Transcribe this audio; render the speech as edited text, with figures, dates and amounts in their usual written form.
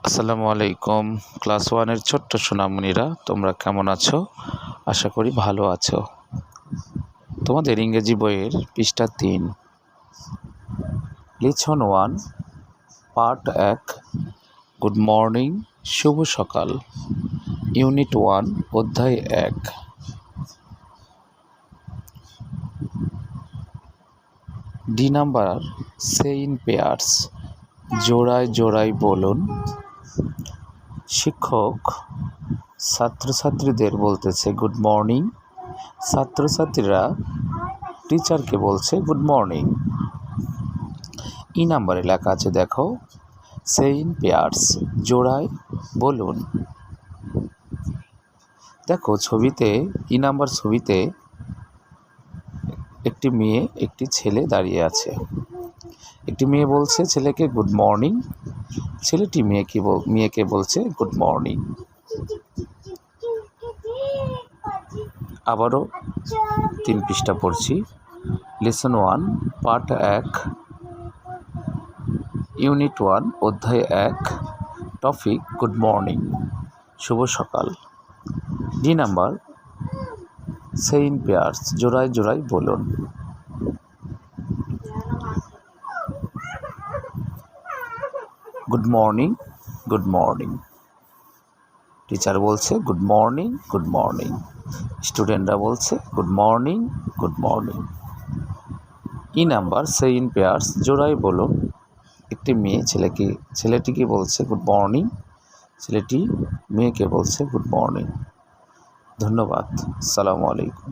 আসসালামু আলাইকুম। ক্লাস ওয়ানের ছোট্ট সোনামণিরা, তোমরা কেমন আছো? আশা করি ভালো আছো। তোমাদের ইংরেজি বইয়ের পৃষ্ঠা 3, লিসন 1, পার্ট 1, গুড মর্নিং, শুভ সকাল, ইউনিট 1, অধ্যায় 1। D number, say in pairs, জোড়ায় জোড়ায় বলুন। শিক্ষক ছাত্রছাত্রীদের বলতেছে গুড মর্নিং, ছাত্রছাত্রীরা টিচারকে বলছে গুড মর্নিং। ই নাম্বারে লেখা আছে, দেখো, সে ইন পেয়ার্স, জোড়ায় বলুন। দেখো ছবিতে, ই নাম্বার ছবিতে একটি মেয়ে একটি ছেলে দাঁড়িয়ে আছে। একটি মেয়ে বলছে ছেলেকে গুড মর্নিং, ছেলেটি মেয়েকে বলছে গুড মর্নিং। আবারও 3 পৃষ্ঠা পড়ছি। লিসন 1, পার্ট 1, ইউনিট 1, অধ্যায় 1, টপিক গুড মর্নিং, শুভ সকাল। D number, say in pairs, জোড়ায় জোড়ায় বলুন। Good morning, good morning. Teacher বলছে গুড মর্নিং, গুড মর্নিং। স্টুডেন্টরা বলছে good morning, good morning. E number, say in pairs, জোড়ায় বলুন। একটি মেয়ে ছেলেটিকে বলছে গুড মর্নিং, ছেলেটি মেয়েকে বলছে গুড মর্নিং। ধন্যবাদ। আসসালামু আলাইকুম।